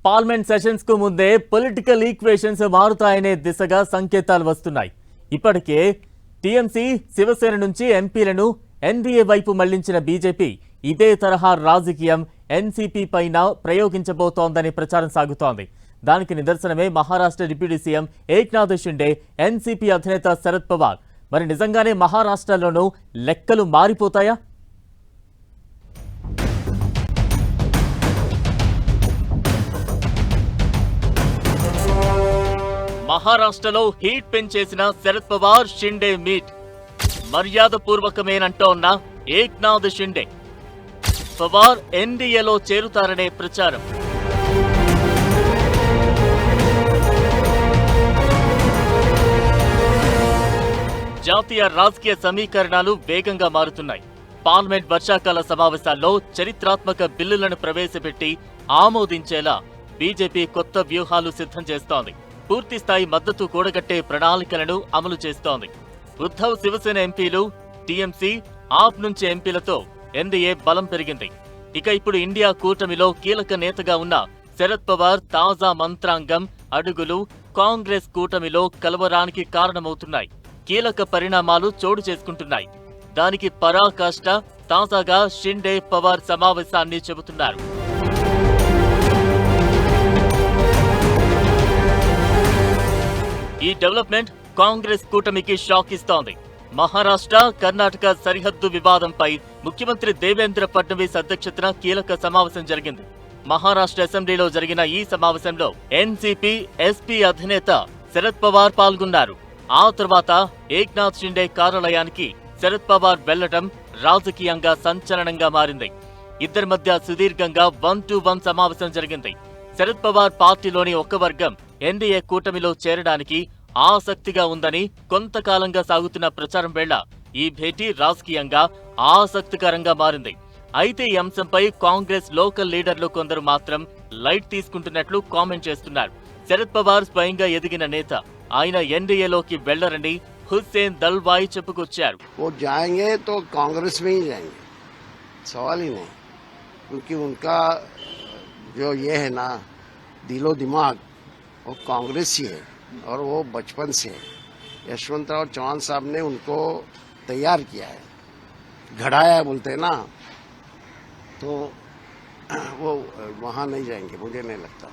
Parliament sessions కు ముందే political equations మారుతాయనే దిశగా సంకేతాలు వస్తున్నాయి. ఇప్పటికే టీఎంసీ శివసేన నుంచి ఎంపీలను ఎన్డీఏ వైపు మళ్లించిన బీజేపీ ఇదే తరహా రాజకీయం ఎన్సీపీ పైన ప్రయోగించబోతోందని ప్రచారం సాగుతోంది. దానికి నిదర్శనమే Maharashtra deputy CM Eknath Shinde, NCP అధినేత శరద్ పవార్. మరి నిజంగానే మహారాష్ట్రలోనూ లెక్కలు మారిపోతాయా? మహారాష్ట్రలో హీట్ పెంచేసిన శరద్ పవార్ షిండే మీట్ మర్యాదపూర్వకమేనంటోన్న ఏక్నాథ్ షిండే. పవార్ ఎన్డీఏలో చేరుతారనే ప్రచారం. జాతీయ రాజకీయ సమీకరణాలు వేగంగా మారుతున్నాయి. పార్లమెంట్ వర్షాకాల సమావేశాల్లో చరిత్రాత్మక బిల్లులను ప్రవేశపెట్టి ఆమోదించేలా బీజేపీ కొత్త వ్యూహాలు సిద్ధం చేస్తోంది. పూర్తిస్థాయి మద్దతు కూడగట్టే ప్రణాళికలను అమలు చేస్తోంది. ఉద్ధవ్ శివసేన ఎంపీలు, టీఎంసీ, ఆప్ నుంచి ఎంపీలతో ఎన్డీఏ బలం పెరిగింది. ఇక ఇప్పుడు ఇండియా కూటమిలో కీలక నేతగా ఉన్న శరద్ పవార్ తాజా మంత్రాంగం, అడుగులు కాంగ్రెస్ కూటమిలో కలవరానికి కారణమవుతున్నాయి. కీలక పరిణామాలు చోటు చేసుకుంటున్నాయి. దానికి పరాకాష్ట తాజాగా షిండే పవార్ సమావేశాన్ని చెబుతున్నారు. ఈ డెవలప్మెంట్ కాంగ్రెస్ కూటమికి షాక్ ఇస్తోంది. మహారాష్ట్ర, కర్ణాటక సరిహద్దు వివాదంపై ముఖ్యమంత్రి దేవేంద్ర ఫడ్నవీస్ అధ్యక్షతన కీలక సమావేశం జరిగింది. మహారాష్ట్ర అసెంబ్లీలో జరిగిన ఈ సమావేశంలో ఎన్సీపీ, ఎస్పీ అధినేత శరద్ పవార్ పాల్గొన్నారు. ఆ తర్వాత ఏక్నాథ్ షిండే కార్యాలయానికి శరద్ పవార్ వెళ్లడం రాజకీయంగా సంచలనంగా మారింది. ఇద్దరి మధ్య సుదీర్ఘంగా 1-to-1 సమావేశం జరిగింది. శరద్ పవార్ పార్టీలోని ఒక వర్గం ఎన్డీఏ కూటమిలో చేరడానికి ఆసక్తిగా ఉందని కొంతకాలంగా సాగుతున్న ప్రచారం వేళ ఈ భేటీ రాజకీయంగా ఆసక్తికరంగా మారింది. అయితే ఈ అంశంపై కాంగ్రెస్ లోకల్ లీడర్లు కొందరు మాత్రం లైట్ తీసుకుంటున్నట్లు కామెంట్ చేస్తున్నారు. శరద్ పవార్ స్వయంగా ఎదిగిన నేత. ఆయన ఎన్డీఏలోకి వెళ్లరని హుస్సేన్ దల్వాయి చెప్పుకొచ్చారు. वो जाएंगे तो कांग्रेस में ही जाएंगे, सवाल ही नहीं, क्योंकि उनका जो ये है ना दिलो दिमाग वो कांग्रेस ही है और वो बचपन से यशवंतराव चौहान साहब ने उनको तैयार किया है, घड़ाया बोलते हैं ना, तो वो वहां नहीं जाएंगे, मुझे नहीं लगता.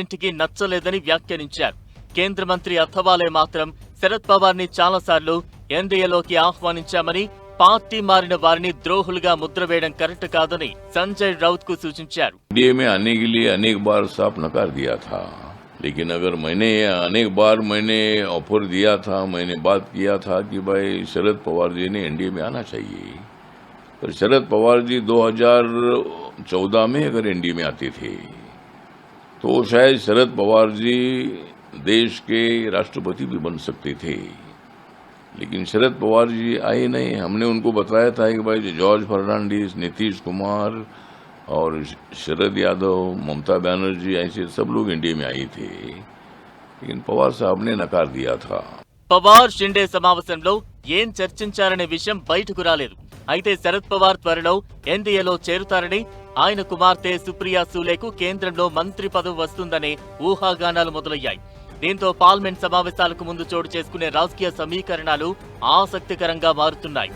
ఇంటికి నచ్చలేదని వ్యాఖ్యానించారు. కేంద్ర మంత్రి అథవాలే మాత్రం శరద్ పవార్ ని చాలాసార్లు ఎన్డీఏలోకి ఆహ్వానించామని, పార్టీ మారిన వారిని ద్రోహులుగా ముద్ర వేయడం కరెక్ట్ కాదని సంజయ్ రౌత్ కు సూచించారు. एनडीए में आने के लिए अनेक बार साफ नकार दिया था, लेकिन अगर मैंने अनेक बार ऑफर दिया था, मैंने बात किया था कि भाई शरद पवार जी ने एनडीए में आना चाहिए, पर शरद पवार जी 2014 में अगर एनडीए में आते थे तो शायद शरद पवार जी देश के राष्ट्रपति भी बन सकते थे, लेकिन शरद पवार जी आए नहीं. हमने उनको बताया था कि भाई जॉर्ज फर्नांडिस, नीतीश कुमार और शरद यादव, ममता बनर्जी ऐसे सब लोग एनडीए में आए थे, लेकिन पवार साहब ने नकार दिया था. పవార్ షిండే సమావేశంలో ఏం చర్చించారనే విషయం బయటకు రాలేదు. అయితే శరద్ పవార్ త్వరలో ఎన్డీఏలో చేరుతారని, ఆయన కుమార్తె సుప్రియా సూలేకు కేంద్రంలో మంత్రి పదవి వస్తుందనే ఊహాగానాలు మొదలయ్యాయి. దీంతో పార్లమెంట్ సమావేశాలకు ముందు చోటు చేసుకునే రాజకీయ సమీకరణాలు ఆసక్తికరంగా మారుతున్నాయి.